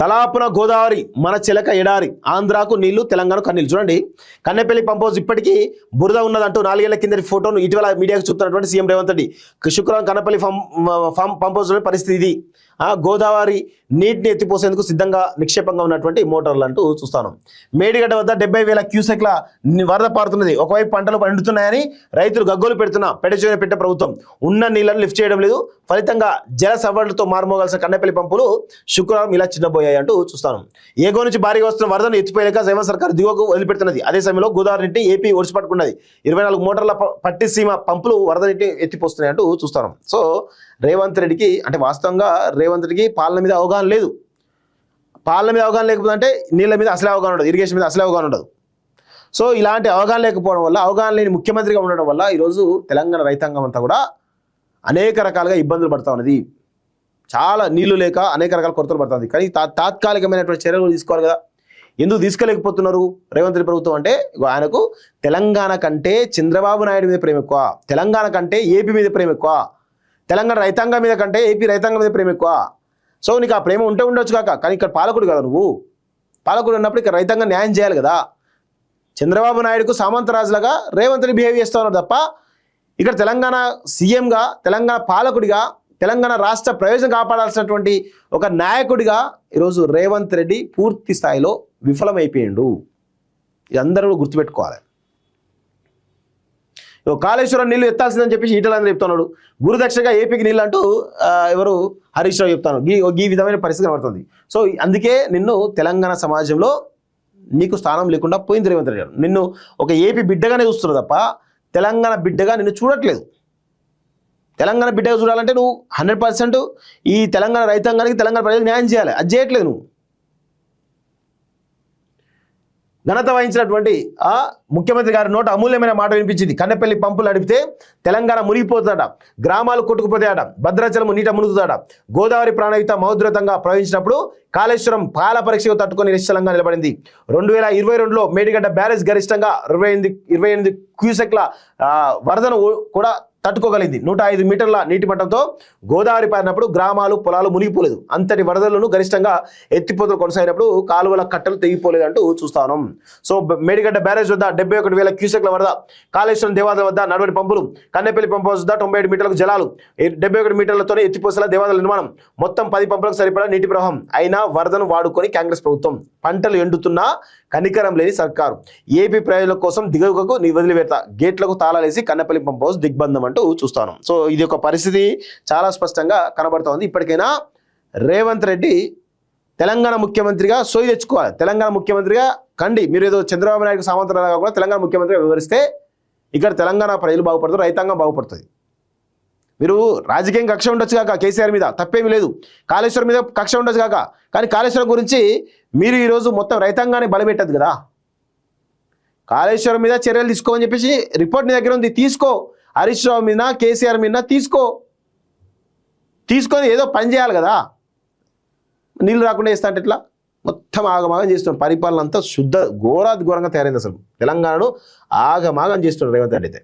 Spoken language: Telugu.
తలాపున గోదావరి మన చిలక ఎడారి ఆంధ్రాకు నీళ్లు తెలంగాణకు కన్నీళ్ళు. చూడండి, కన్నెపల్లి పంప్ హౌస్ ఇప్పటికీ బురద ఉన్నదంటూ 4 ఏళ్ల కిందటి ఫోటోను ఇటీవల మీడియాకు చూపుతున్నటువంటి సీఎం రేవంత్ రెడ్డి. శుక్రవారం కన్నెపల్లి పంప్ హౌస్లోని పరిస్థితి ఇది. గోదావరి నీటిని ఎత్తిపోసేందుకు సిద్ధంగా నిక్షేపంగా ఉన్నటువంటి మోటార్లు అంటూ చూస్తాను. మేడిగడ్డ వద్ద 70,000 క్యూసెక్ల వరద పారుతున్నది. ఒకవైపు పంటలు పండుతున్నాయని రైతులు గగ్గోలు పెట్ట ప్రభుత్వం ఉన్న నీళ్లను లిఫ్ట్ చేయడం లేదు. ఫలితంగా జల సవరణలతో మారుమోగాల్సిన కన్నెపల్లి పంపులు శుక్రవారం ఇలా చిన్నబోయాయి అంటూ చూస్తాను. ఏగో నుంచి భారీగా వస్తున్న వరదను ఎత్తిపోయాక రేవంత్ సర్కార్ దిగువకు వదిలిపెడుతున్నది. అదే సమయంలో గోదావరి నీటిని ఏపీ ఒడిచిపట్టుకున్నది. 24 మోటార్ల పట్టిసీమ పంపులు వరద నీటిని ఎత్తిపోస్తున్నాయి అంటూ చూస్తాను. సో రేవంత్ రెడ్డికి అంటే వాస్తవంగా రేవంత్ రెడ్డికి పాలన మీద అవగాహన లేదు. పాలన మీద అవగాహన లేకపోతే అంటే నీళ్ళ మీద అసలే అవగాహన ఉండదు, ఇరిగేషన్ మీద అసలే అవగాహన ఉండదు. సో ఇలాంటి అవగాహన లేకపోవడం వల్ల, అవగాహన లేని ముఖ్యమంత్రిగా ఉండడం వల్ల ఈరోజు తెలంగాణ రైతాంగం అంతా కూడా అనేక రకాలుగా ఇబ్బందులు పడుతూ ఉన్నది. చాలా నీళ్లు లేక అనేక రకాల కొరతలు పడుతుంది. కానీ తాత్కాలికమైనటువంటి చర్యలు తీసుకోవాలి కదా. ఎందుకు తీసుకోలేకపోతున్నారు రేవంత్ రెడ్డి ప్రభుత్వం అంటే, ఆయనకు తెలంగాణ కంటే చంద్రబాబు నాయుడు మీద ప్రేమ ఎక్కువ, తెలంగాణ కంటే ఏపీ మీద ప్రేమ ఎక్కువ, తెలంగాణ రైతాంగం మీద కంటే ఏపీ రైతాంగం మీద ప్రేమ ఎక్కువ. సో నీకు ఆ ప్రేమ ఉండొచ్చు కాక, కానీ ఇక్కడ పాలకుడు కదా నువ్వు. పాలకుడు ఉన్నప్పుడు ఇక్కడ రైతాంగం న్యాయం చేయాలి కదా. చంద్రబాబు నాయుడుకు సామంతరాజులాగా రేవంత్ రెడ్డి బిహేవ్ చేస్తూ ఉన్నారు తప్ప, ఇక్కడ తెలంగాణ సీఎంగా, తెలంగాణ పాలకుడిగా, తెలంగాణ రాష్ట్ర ప్రయోజనం కాపాడాల్సినటువంటి ఒక నాయకుడిగా ఈరోజు రేవంత్ రెడ్డి పూర్తి స్థాయిలో విఫలమైపోయిండు. ఇది అందరూ గుర్తుపెట్టుకోవాలి. కాళేశ్వరం నీళ్లు ఎత్తాల్సిందని చెప్పేసి ఈటలందరూ చెప్తున్నాడు. గురుదక్షగా ఏపీకి నీళ్ళు అంటూ ఎవరు హరీష్ రావు చెప్తాను. ఈ విధమైన పరిస్థితి కనబడుతుంది. సో అందుకే నిన్ను తెలంగాణ సమాజంలో నీకు స్థానం లేకుండా పోయింది రేవంత్ రెడ్డి గారు. నిన్ను ఒక ఏపీ బిడ్డగానే చూస్తున్నావు తప్ప తెలంగాణ బిడ్డగా నిన్ను చూడట్లేదు. తెలంగాణ బిడ్డగా చూడాలంటే నువ్వు 100% ఈ తెలంగాణ రైతాంగానికి, తెలంగాణ ప్రజలకు న్యాయం చేయాలి. అది చేయట్లేదు నువ్వు. ఘనత వహించినటువంటి ఆ ముఖ్యమంత్రి గారి నోట అమూల్యమైన మాట వినిపించింది. కన్నెపల్లి పంపులు నడిపితే తెలంగాణ మునిగిపోతుందట, గ్రామాలు కొట్టుకుపోతాయట, భద్రాచలం నీట మునుగుతాడ. గోదావరి ప్రాణయుత మహోధృతంగా ప్రవహించినప్పుడు కాళేశ్వరం పాల పరీక్షకు తట్టుకొని నిశ్చలంగా నిలబడింది. 2022లో మేడిగడ్డ బ్యారేజ్ గరిష్టంగా 28 క్యూసెక్ల వరదను కూడా తట్టుకోగలిగింది. 105 మీటర్ల నీటి మట్టంతో గోదావరి పారినప్పుడు గ్రామాలు, పొలాలు మునిగిపోలేదు. అంతటి వరదలను గరిష్టంగా ఎత్తిపోతలు కొనసాగినప్పుడు కాలువల కట్టలు తెగిపోలేదు అంటూ చూస్తాను. సో మేడిగడ్డ బ్యారేజ్ వద్ద 71,000 క్యూసెక్ల వరద, కాళేశ్వరం దేవాలయం వద్ద 40 పంపులు, కన్నెపల్లి పంప్ హౌస్ వద్ద 97 మీటర్లకు జలాలు, 71 మీటర్లతోనే ఎత్తిపోసల దేవాలయాల నిర్మాణం, మొత్తం 10 పంపులకు సరిపడా నీటి ప్రవాహం. అయినా వరదను వాడుకొని కాంగ్రెస్ ప్రభుత్వం, పంటలు ఎండుతున్నా కనికరం లేని సర్కారు, ఏపీ ప్రజల కోసం దిగువకు వదిలివేత, గేట్లకు తాళాలేసి కన్నెపల్లి పంప్ హౌస్ దిగ్బంధం అంటూ చూస్తాను. సో ఇది ఒక పరిస్థితి చాలా స్పష్టంగా కనబడుతోంది. ఇప్పటికైనా రేవంత్ రెడ్డి తెలంగాణ ముఖ్యమంత్రిగా సోయి తెచ్చుకోవాలి. తెలంగాణ ముఖ్యమంత్రిగా కండి. మీరు ఏదో చంద్రబాబు నాయుడు సామంతరాలుగా కూడా తెలంగాణ ముఖ్యమంత్రిగా వివరిస్తే ఇక్కడ తెలంగాణ ప్రజలు బాగుపడతారు, రైతాంగం బాగుపడుతుంది. మీరు రాజకీయం కక్ష ఉండొచ్చు కాక కేసీఆర్ మీద తప్పేమీ లేదు, కాళేశ్వరం మీద కక్ష ఉండొచ్చు కాక, కానీ కాళేశ్వరం గురించి మీరు ఈరోజు మొత్తం రైతాంగాన్ని బలపెట్టదు కదా. కాళేశ్వరం మీద చర్యలు తీసుకోమని చెప్పేసి రిపోర్ట్ నీ దగ్గర ఉంది, తీసుకో. హరీష్ రావు మీద, కేసీఆర్ మీద తీసుకొని ఏదో పని చేయాలి కదా. నీళ్ళు రాకుండా వేస్తా అంటే ఇట్లా మొత్తం ఆగమాగం చేస్తున్నాడు. పరిపాలన అంతా ఘోరంగా తయారైంది. అసలు తెలంగాణను ఆగమాగం చేస్తున్నాడు రేవంత్ రెడ్డి అయితే.